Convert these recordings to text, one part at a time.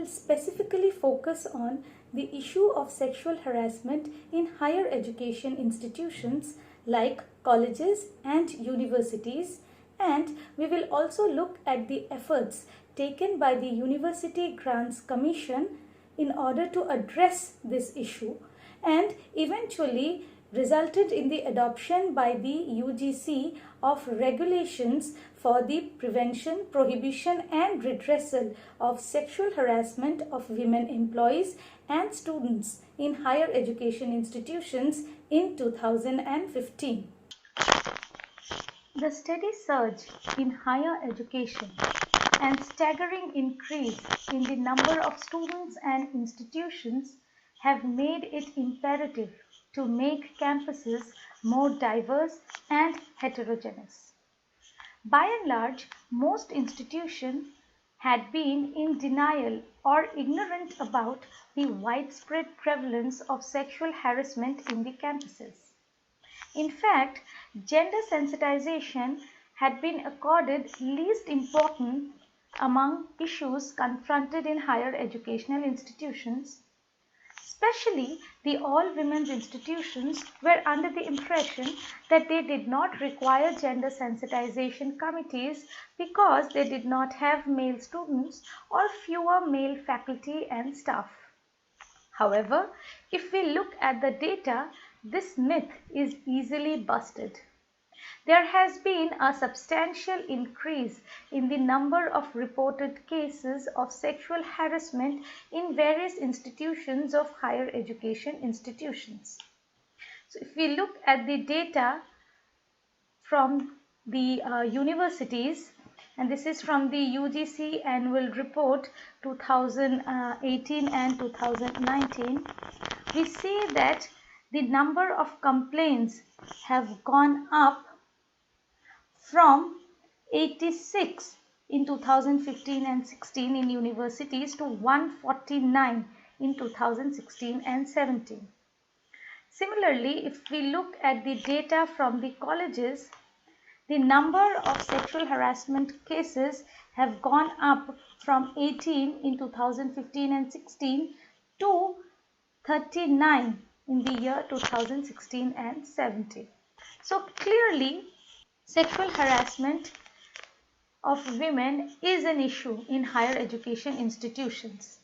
will specifically focus on the issue of sexual harassment in higher education institutions like colleges and universities, and we will also look at the efforts taken by the University Grants Commission in order to address this issue and eventually resulted in the adoption by the UGC of regulations for the prevention, prohibition and redressal of sexual harassment of women employees and students in higher education institutions in 2015. The steady surge in higher education and staggering increase in the number of students and institutions have made it imperative to make campuses more diverse and heterogeneous. By and large, most institutions had been in denial or ignorant about the widespread prevalence of sexual harassment in the campuses. In fact, gender sensitization had been accorded least important among issues confronted in higher educational institutions. Especially the all-women's institutions were under the impression that they did not require gender sensitization committees because they did not have male students or fewer male faculty and staff. However, if we look at the data, this myth is easily busted. There has been a substantial increase in the number of reported cases of sexual harassment in various institutions of higher education institutions. So if we look at the data from the universities, and this is from the UGC annual report 2018 and 2019, we see that the number of complaints have gone up from 86 in 2015 and 16 in universities to 149 in 2016 and 17. Similarly, if we look at the data from the colleges, the number of sexual harassment cases have gone up from 18 in 2015 and 16 to 39 in the year 2016 and 17. So clearly, sexual harassment of women is an issue in higher education institutions.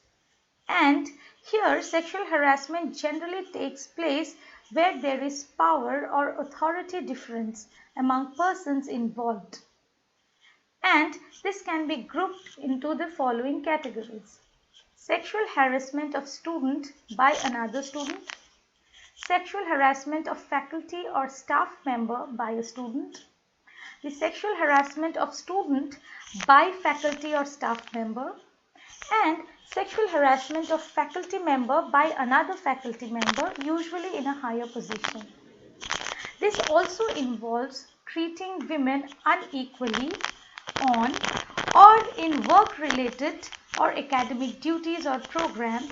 And here, sexual harassment generally takes place where there is power or authority difference among persons involved. And this can be grouped into the following categories: sexual harassment of student by another student, sexual harassment of faculty or staff member by a student, the sexual harassment of student by faculty or staff member, and sexual harassment of faculty member by another faculty member, usually in a higher position. This also involves treating women unequally on or in work-related or academic duties or programs,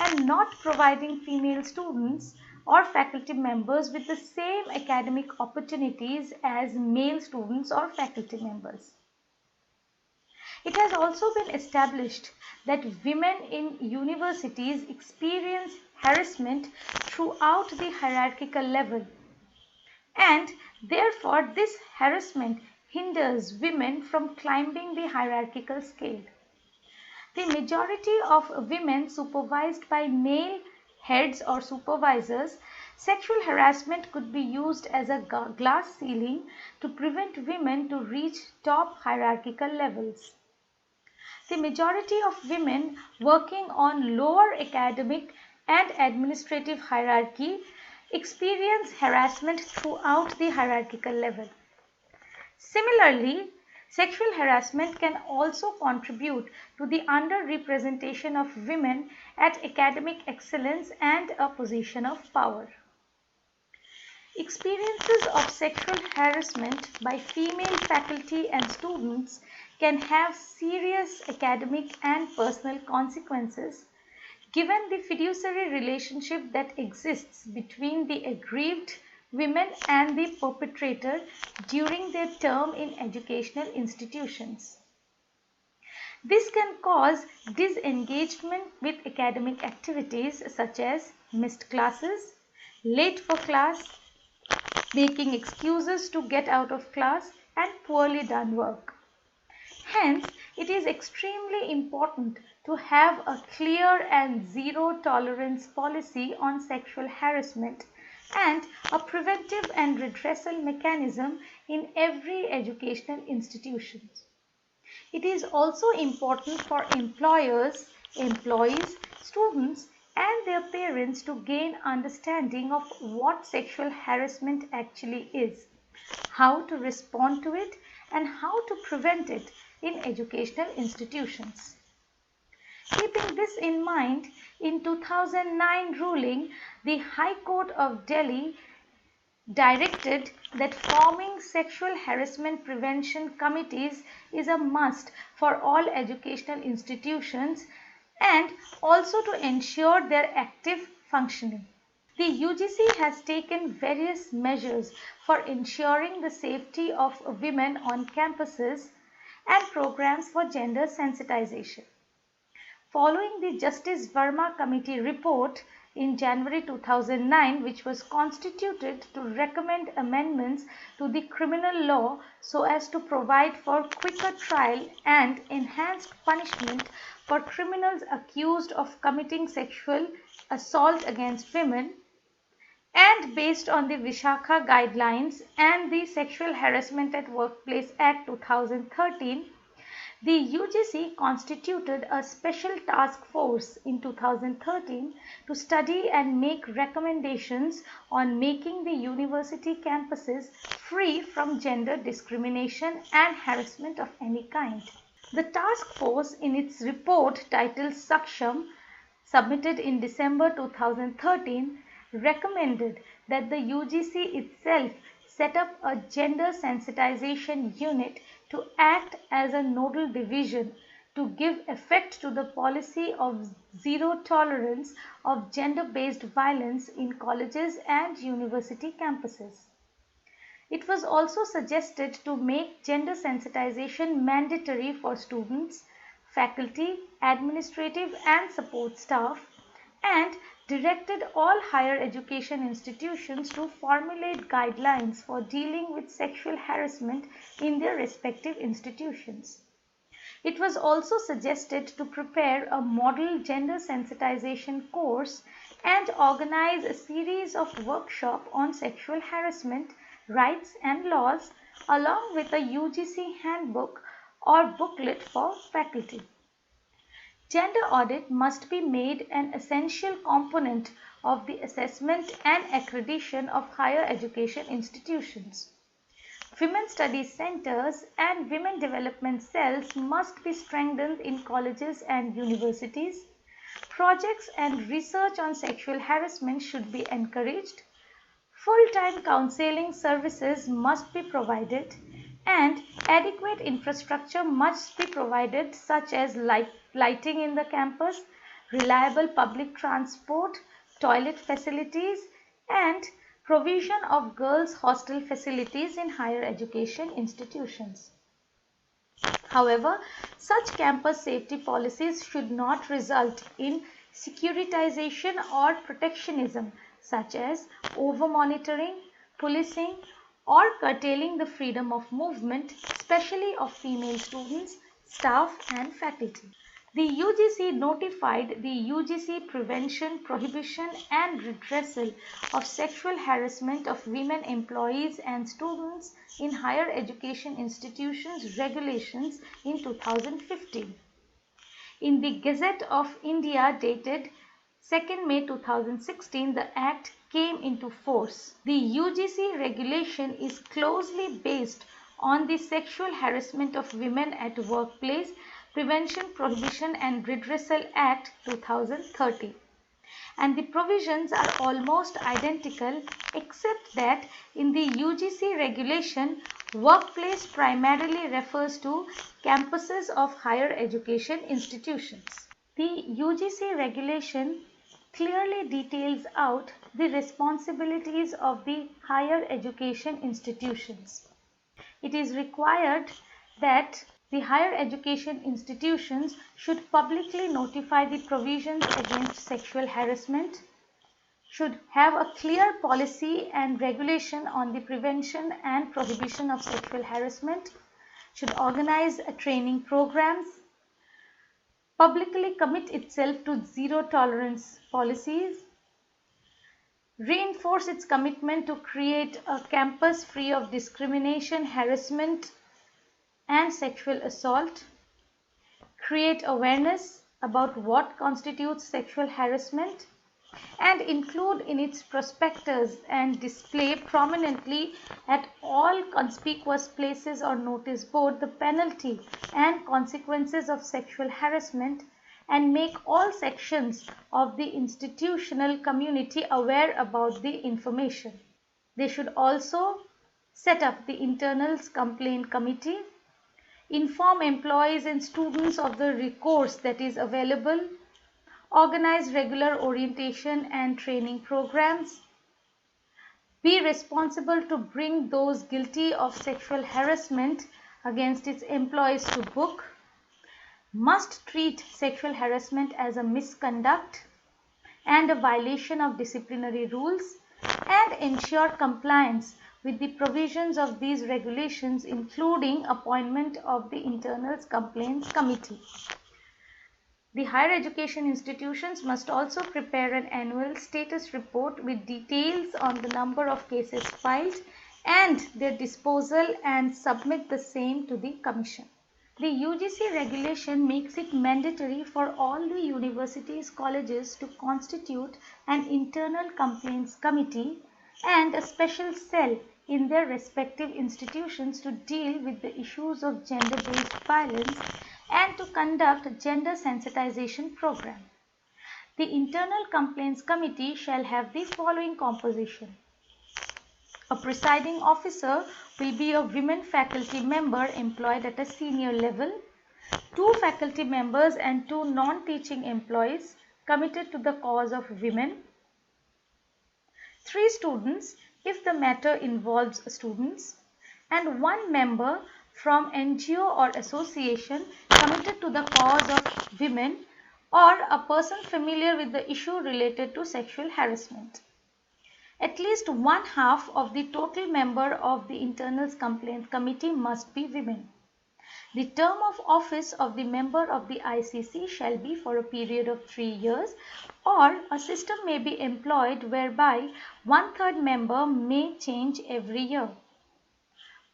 and not providing female students or faculty members with the same academic opportunities as male students or faculty members. It has also been established that women in universities experience harassment throughout the hierarchical level, and therefore this harassment hinders women from climbing the hierarchical scale. The majority of women supervised by male heads or supervisors, sexual harassment could be used as a glass ceiling to prevent women to reach top hierarchical levels. The majority of women working on lower academic and administrative hierarchy experience harassment throughout the hierarchical level. Similarly, sexual harassment can also contribute to the underrepresentation of women at academic excellence and a position of power. Experiences of sexual harassment by female faculty and students can have serious academic and personal consequences, given the fiduciary relationship that exists between the aggrieved women and the perpetrator during their term in educational institutions. This can cause disengagement with academic activities such as missed classes, late for class, making excuses to get out of class, and poorly done work. Hence, it is extremely important to have a clear and zero tolerance policy on sexual harassment and a preventive and redressal mechanism in every educational institution. It is also important for employers, employees, students and their parents to gain understanding of what sexual harassment actually is, how to respond to it and how to prevent it in educational institutions. Keeping this in mind, in 2009 ruling, the High Court of Delhi directed that forming sexual harassment prevention committees is a must for all educational institutions and also to ensure their active functioning. The UGC has taken various measures for ensuring the safety of women on campuses and programs for gender sensitization. Following the Justice Verma Committee report in January 2009, which was constituted to recommend amendments to the criminal law so as to provide for quicker trial and enhanced punishment for criminals accused of committing sexual assault against women, and based on the Vishakha Guidelines and the Sexual Harassment at Workplace Act 2013, the UGC constituted a special task force in 2013 to study and make recommendations on making the university campuses free from gender discrimination and harassment of any kind. The task force, in its report titled Saksham, submitted in December 2013, recommended that the UGC itself set up a gender sensitization unit to act as a nodal division to give effect to the policy of zero tolerance of gender-based violence in colleges and university campuses. It was also suggested to make gender sensitization mandatory for students, faculty, administrative and support staff, and directed all higher education institutions to formulate guidelines for dealing with sexual harassment in their respective institutions. It was also suggested to prepare a model gender sensitization course and organize a series of workshops on sexual harassment, rights and laws along with a UGC handbook or booklet for faculty. Gender audit must be made an essential component of the assessment and accreditation of higher education institutions. Women Studies Centers and Women Development Cells must be strengthened in colleges and universities. Projects and research on sexual harassment should be encouraged. Full-time counseling services must be provided and adequate infrastructure must be provided such as lighting in the campus, reliable public transport, toilet facilities and provision of girls' hostel facilities in higher education institutions. However, such campus safety policies should not result in securitization or protectionism such as over-monitoring, policing or curtailing the freedom of movement, especially of female students, staff and faculty. The UGC notified the UGC Prevention, Prohibition and Redressal of Sexual Harassment of Women Employees and Students in Higher Education Institutions Regulations in 2015. In the Gazette of India dated 2nd May 2016, the Act came into force. The UGC regulation is closely based on the Sexual Harassment of Women at Workplace Prevention, Prohibition and Redressal Act 2013. And the provisions are almost identical except that in the UGC regulation, workplace primarily refers to campuses of higher education institutions. The UGC regulation clearly details out the responsibilities of the higher education institutions. It is required that The higher education institutions should publicly notify the provisions against sexual harassment, should have a clear policy and regulation on the prevention and prohibition of sexual harassment, should organize training programs, publicly commit itself to zero tolerance policies, reinforce its commitment to create a campus free of discrimination, harassment, and sexual assault, create awareness about what constitutes sexual harassment, and include in its prospectus and display prominently at all conspicuous places or notice board the penalty and consequences of sexual harassment, and make all sections of the institutional community aware about the information. They should also set up the internal complaint committee, inform employees and students of the recourse that is available, organize regular orientation and training programs, be responsible to bring those guilty of sexual harassment against its employees to book, must treat sexual harassment as a misconduct and a violation of disciplinary rules, and ensure compliance with the provisions of these regulations, including appointment of the internal complaints committee. The higher education institutions must also prepare an annual status report with details on the number of cases filed and their disposal, and submit the same to the Commission. The UGC regulation makes it mandatory for all the universities, colleges to constitute an internal complaints committee and a special cell in their respective institutions to deal with the issues of gender-based violence and to conduct a gender sensitization program. The internal complaints committee shall have the following composition. A presiding officer will be a women faculty member employed at a senior level, 2 faculty members and 2 non-teaching employees committed to the cause of women, 3 students if the matter involves students, and 1 member from NGO or association committed to the cause of women, or a person familiar with the issue related to sexual harassment. At least 1/2 of the total member of the internal complaint committee must be women. The term of office of the member of the ICC shall be for a period of 3 years, or a system may be employed whereby 1/3 member may change every year.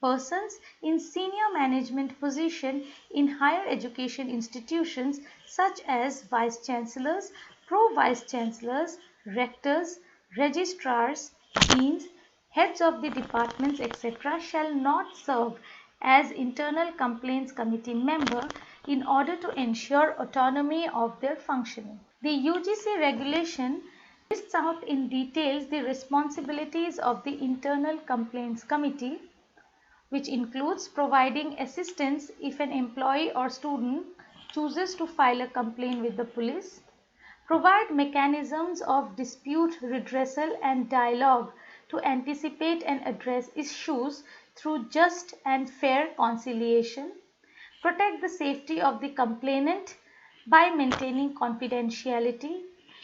Persons in senior management position in higher education institutions such as vice chancellors, pro-vice chancellors, rectors, registrars, deans, heads of the departments, etc. shall not serve as internal complaints committee member in order to ensure autonomy of their functioning. The UGC regulation lists out in details the responsibilities of the internal complaints committee, which includes providing assistance if an employee or student chooses to file a complaint with the police, provide mechanisms of dispute redressal and dialogue to anticipate and address issues through just and fair conciliation, protect the safety of the complainant by maintaining confidentiality,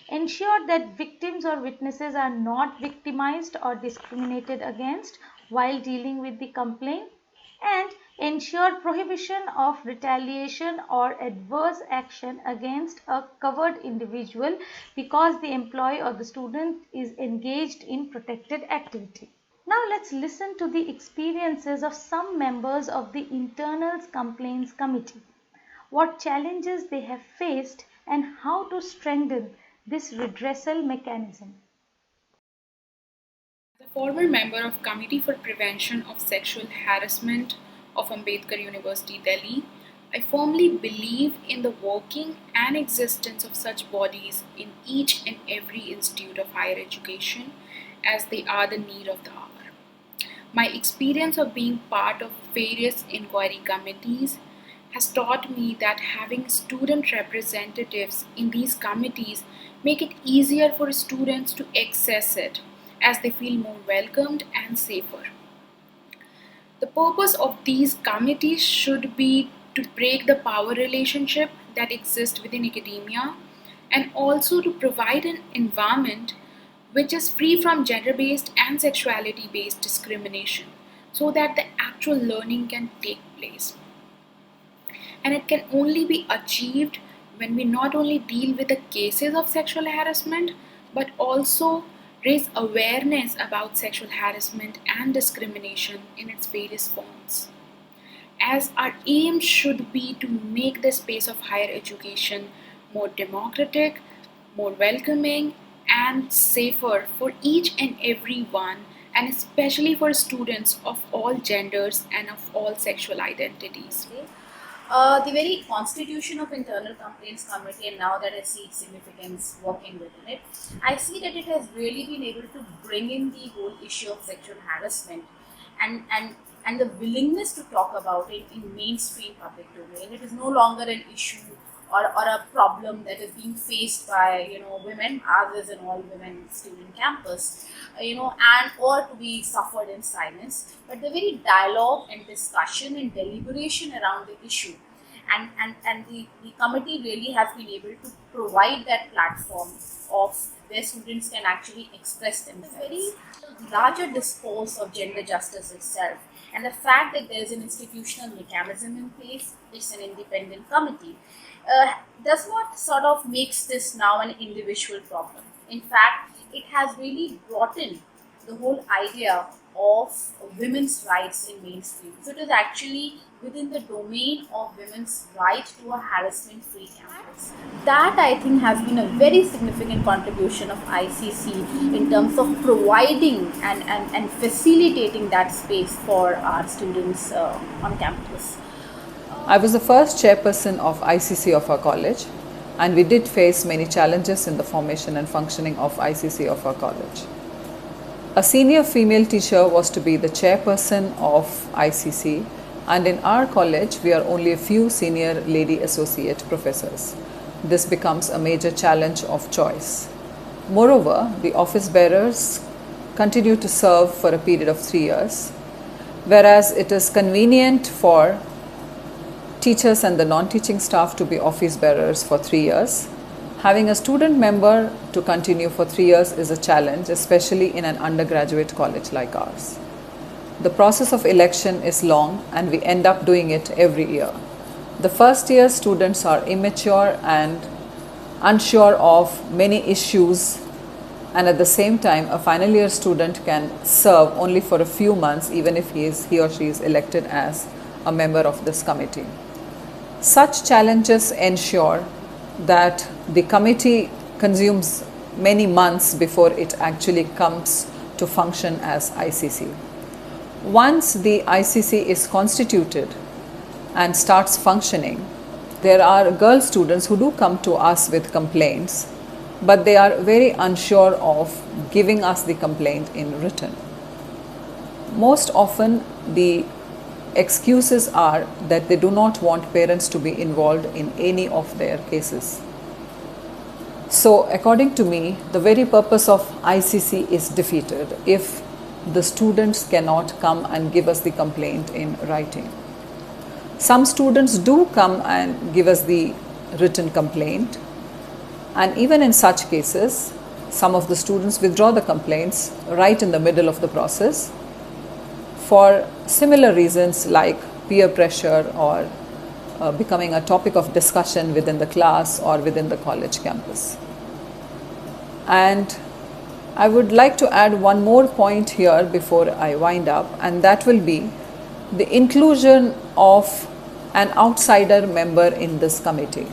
ensure that victims or witnesses are not victimized or discriminated against while dealing with the complaint, and ensure prohibition of retaliation or adverse action against a covered individual because the employee or the student is engaged in protected activity. Now let's listen to the experiences of some members of the internal complaints committee, what challenges they have faced and how to strengthen this redressal mechanism. As a former member of Committee for Prevention of Sexual Harassment of Ambedkar University, Delhi, I firmly believe in the working and existence of such bodies in each and every institute of higher education, as they are the need of the hour. My experience of being part of various inquiry committees has taught me that having student representatives in these committees make it easier for students to access it, as they feel more welcomed and safer. The purpose of these committees should be to break the power relationship that exists within academia, and also to provide an environment which is free from gender based and sexuality based discrimination so that the actual learning can take place. And it can only be achieved when we not only deal with the cases of sexual harassment but also raise awareness about sexual harassment and discrimination in its various forms. As our aim should be to make the space of higher education more democratic, more welcoming, and safer for each and every one, and especially for students of all genders and of all sexual identities. The very constitution of Internal Complaints Committee, and now that I see its significance working within it, I see that it has really been able to bring in the whole issue of sexual harassment and the willingness to talk about it in mainstream public domain. It is no longer an issue or a problem that is being faced by women, others and all women student campus, and or to be suffered in silence. But the very dialogue and discussion and deliberation around the issue, and the committee really has been able to provide that platform of where students can actually express themselves. The very larger discourse of gender justice itself, and the fact that there is an institutional mechanism in place, it's an independent committee, does not sort of makes this now an individual problem. In fact, it has really brought in the whole idea of women's rights in mainstream. So it is actually within the domain of women's right to a harassment-free campus. That I think has been a very significant contribution of ICC in terms of providing and facilitating that space for our students on campus. I was the first chairperson of ICC of our college, and we did face many challenges in the formation and functioning of ICC of our college. A senior female teacher was to be the chairperson of ICC, and in our college we are only a few senior lady associate professors. This becomes a major challenge of choice. Moreover, the office bearers continue to serve for a period of 3 years, whereas it is convenient for teachers and the non-teaching staff to be office bearers for 3 years. Having a student member to continue for 3 years is a challenge, especially in an undergraduate college like ours. The process of election is long and we end up doing it every year. The first year students are immature and unsure of many issues, and at the same time a final year student can serve only for a few months even if he or she is elected as a member of this committee. Such challenges ensure that the committee consumes many months before it actually comes to function as ICC. Once the ICC is constituted and starts functioning, there are girl students who do come to us with complaints, but they are very unsure of giving us the complaint in written. Most often the excuses are that they do not want parents to be involved in any of their cases. So according to me, the very purpose of ICC is defeated if the students cannot come and give us the complaint in writing. Some students do come and give us the written complaint, and even in such cases, some of the students withdraw the complaints right in the middle of the process for similar reasons like peer pressure or becoming a topic of discussion within the class or within the college campus. And I would like to add one more point here before I wind up, and that will be the inclusion of an outsider member in this committee.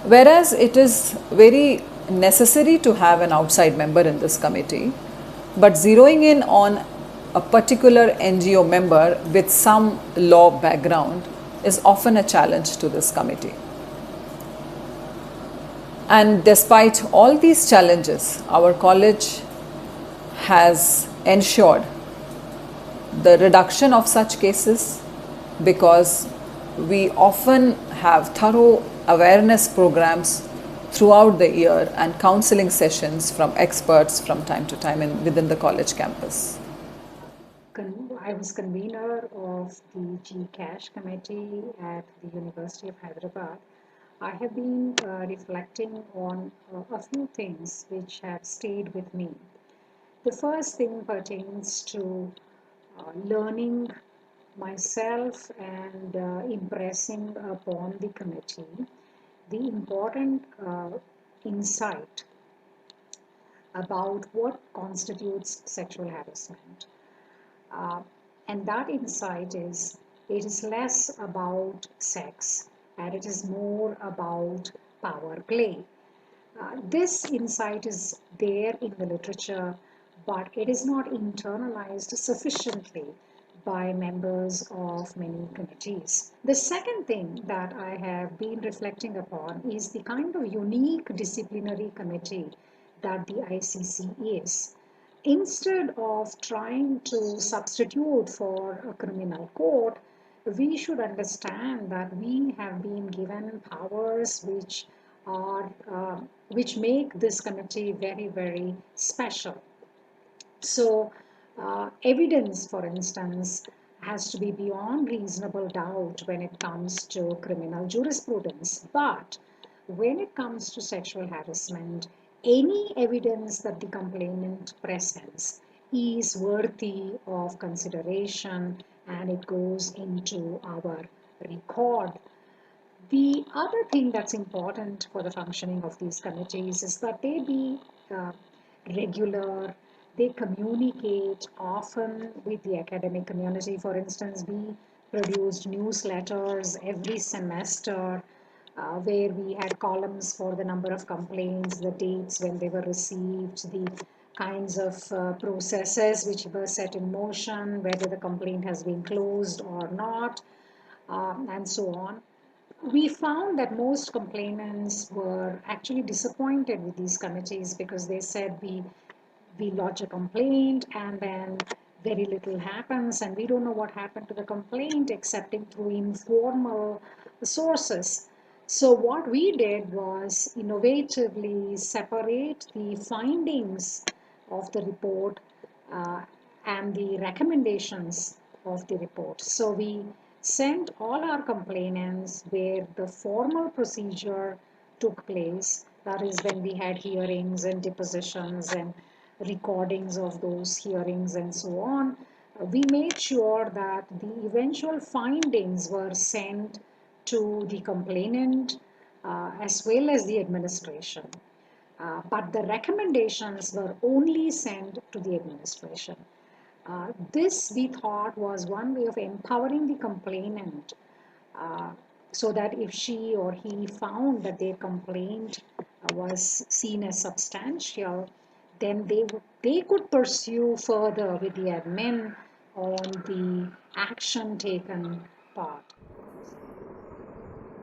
Whereas it is very necessary to have an outside member in this committee, but zeroing in on a particular NGO member with some law background is often a challenge to this committee. And despite all these challenges, our college has ensured the reduction of such cases because we often have thorough awareness programs throughout the year and counseling sessions from experts from time to time within the college campus. I was convener of the GCASH committee at the University of Hyderabad. I have been reflecting on a few things which have stayed with me. The first thing pertains to learning myself and impressing upon the committee the important insight about what constitutes sexual harassment. Uh, and that insight is it is less about sex and it is more about power play. This insight is there in the literature, but it is not internalized sufficiently by members of many committees. The second thing that I have been reflecting upon is the kind of unique disciplinary committee that the ICC is. Instead of trying to substitute for a criminal court, we should understand that we have been given powers which make this committee very, very special. So, evidence, for instance, has to be beyond reasonable doubt when it comes to criminal jurisprudence. But when it comes to sexual harassment, any evidence that the complainant presents is worthy of consideration and it goes into our record. The other thing that's important for the functioning of these committees is that they be regular, they communicate often with the academic community. For instance, we produced newsletters every semester where we had columns for the number of complaints, the dates when they were received, the kinds of processes which were set in motion, whether the complaint has been closed or not, and so on. We found that most complainants were actually disappointed with these committees because they said we lodge a complaint and then very little happens and we don't know what happened to the complaint except through informal sources. So what we did was innovatively separate the findings of the report and the recommendations of the report. So we sent all our complainants where the formal procedure took place. That is when we had hearings and depositions and recordings of those hearings and so on. We made sure that the eventual findings were sent to the complainant as well as the administration. But the recommendations were only sent to the administration. This we thought was one way of empowering the complainant so that if she or he found that their complaint was seen as substantial, then they could pursue further with the admin on the action taken part.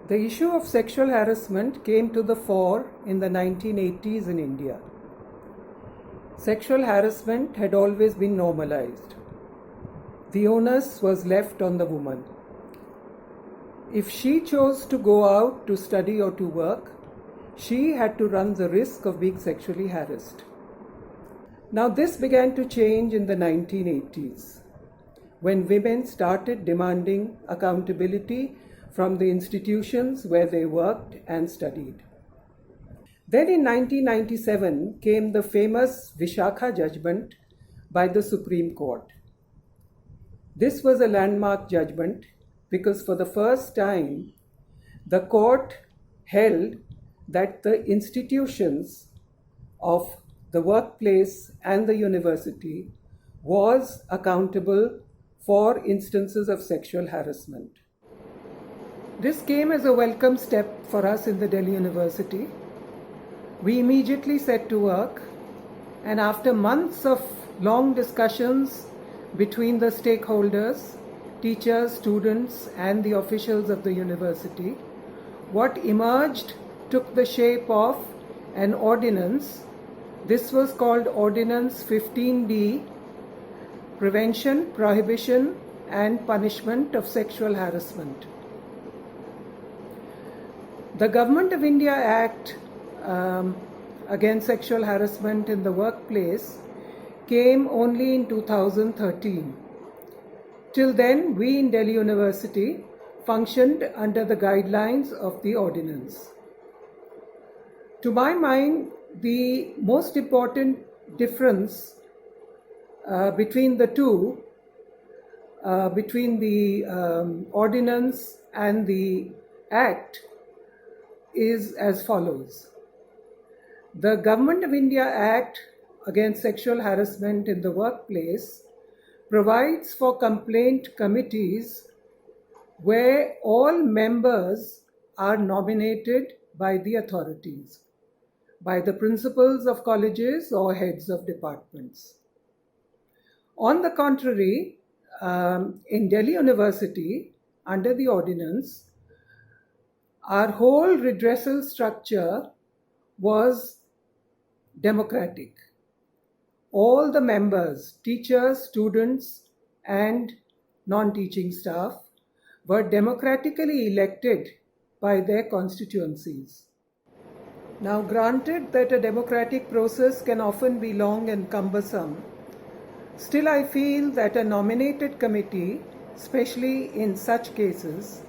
The issue of sexual harassment came to the fore in the 1980s in India. Sexual harassment had always been normalized. The onus was left on the woman. If she chose to go out to study or to work, she had to run the risk of being sexually harassed. Now this began to change in the 1980s, when women started demanding accountability from the institutions where they worked and studied. Then in 1997 came the famous Vishakha judgment by the Supreme Court. This was a landmark judgment because for the first time, the court held that the institutions of the workplace and the university was accountable for instances of sexual harassment. This came as a welcome step for us in the Delhi University. We immediately set to work, and after months of long discussions between the stakeholders, teachers, students, and the officials of the university, what emerged took the shape of an ordinance. This was called Ordinance 15D, Prevention, Prohibition, and Punishment of Sexual Harassment. The Government of India Act against sexual harassment in the workplace came only in 2013. Till then, we in Delhi University functioned under the guidelines of the ordinance. To my mind, the most important difference between the two, between the ordinance and the act, is as follows. The Government of India Act against Sexual Harassment in the Workplace provides for complaint committees where all members are nominated by the authorities, by the principals of colleges or heads of departments. On the contrary, in Delhi University, under the ordinance, our whole redressal structure was democratic. All the members, teachers, students, and non-teaching staff, were democratically elected by their constituencies. Now, granted that a democratic process can often be long and cumbersome, still I feel that a nominated committee, especially in such cases,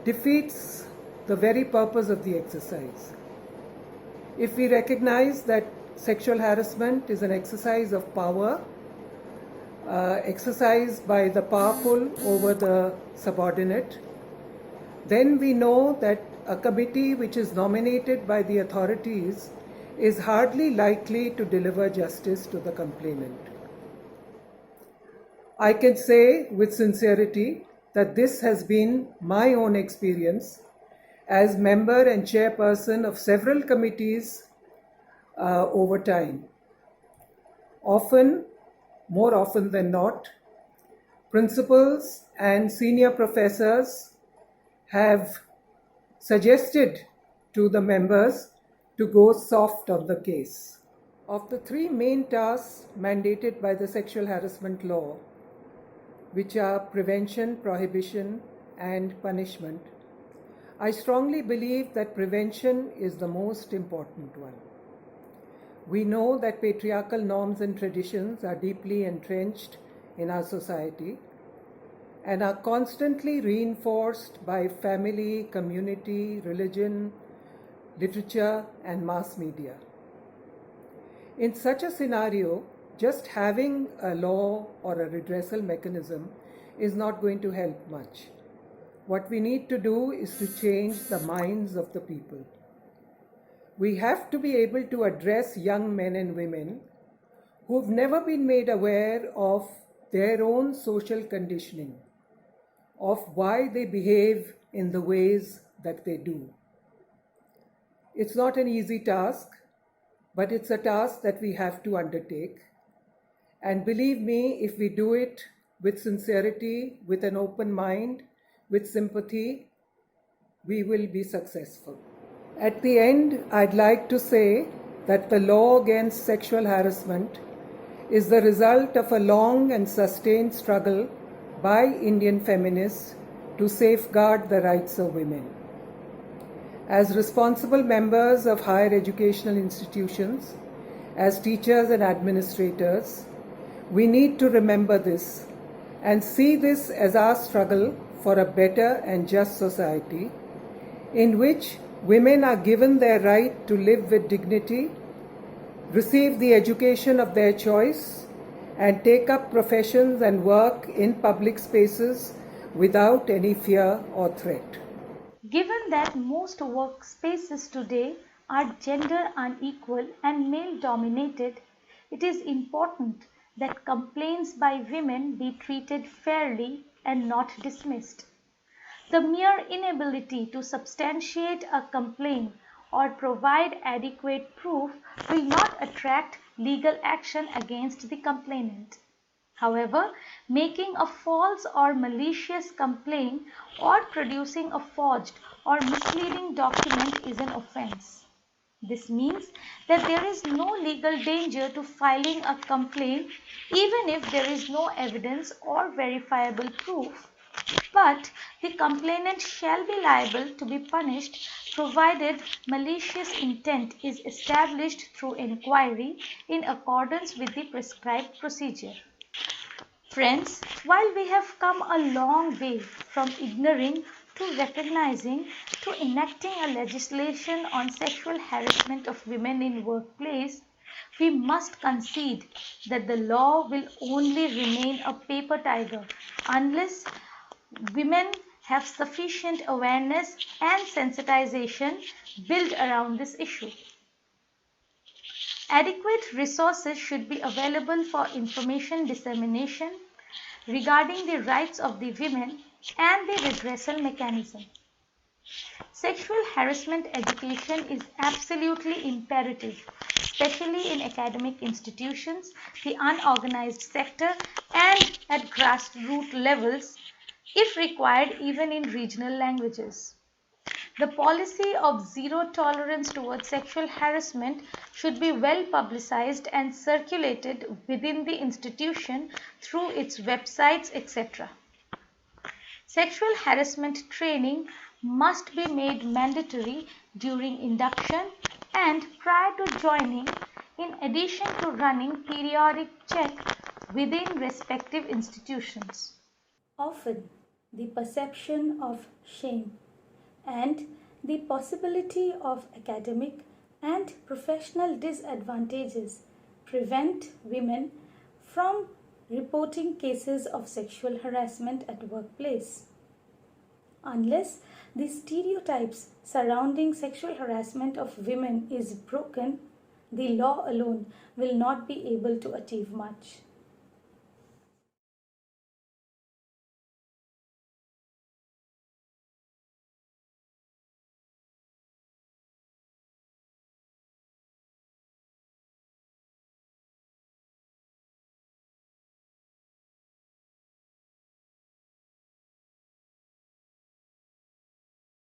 defeats the very purpose of the exercise. If we recognize that sexual harassment is an exercise of power, exercised by the powerful over the subordinate, then we know that a committee which is nominated by the authorities is hardly likely to deliver justice to the complainant. I can say with sincerity that this has been my own experience as member and chairperson of several committees over time. Often, more often than not, principals and senior professors have suggested to the members to go soft on the case. Of the three main tasks mandated by the sexual harassment law, which are prevention, prohibition, and punishment, I strongly believe that prevention is the most important one. We know that patriarchal norms and traditions are deeply entrenched in our society and are constantly reinforced by family, community, religion, literature, and mass media. In such a scenario, just having a law or a redressal mechanism is not going to help much. What we need to do is to change the minds of the people. We have to be able to address young men and women who've never been made aware of their own social conditioning, of why they behave in the ways that they do. It's not an easy task, but it's a task that we have to undertake. And believe me, if we do it with sincerity, with an open mind, with sympathy, we will be successful. At the end, I'd like to say that the law against sexual harassment is the result of a long and sustained struggle by Indian feminists to safeguard the rights of women. As responsible members of higher educational institutions, as teachers and administrators, we need to remember this and see this as our struggle for a better and just society in which women are given their right to live with dignity, receive the education of their choice, and take up professions and work in public spaces without any fear or threat. Given that most workspaces today are gender unequal and male dominated, it is important that complaints by women be treated fairly and not dismissed. The mere inability to substantiate a complaint or provide adequate proof will not attract legal action against the complainant. However, making a false or malicious complaint or producing a forged or misleading document is an offense. This means that there is no legal danger to filing a complaint even if there is no evidence or verifiable proof, but the complainant shall be liable to be punished provided malicious intent is established through inquiry in accordance with the prescribed procedure. Friends, while we have come a long way from ignoring to recognizing to enacting a legislation on sexual harassment of women in workplace, we must concede that the law will only remain a paper tiger unless women have sufficient awareness and sensitization built around this issue. Adequate resources should be available for information dissemination regarding the rights of the women and the redressal mechanism. Sexual harassment education is absolutely imperative, especially in academic institutions, the unorganized sector, and at grassroots levels, if required even in regional languages. The policy of zero tolerance towards sexual harassment should be well publicized and circulated within the institution through its websites, etc. Sexual harassment training must be made mandatory during induction and prior to joining, in addition to running periodic checks within respective institutions. Often, the perception of shame and the possibility of academic and professional disadvantages prevent women from reporting cases of sexual harassment at workplace. Unless the stereotypes surrounding sexual harassment of women is broken, the law alone will not be able to achieve much.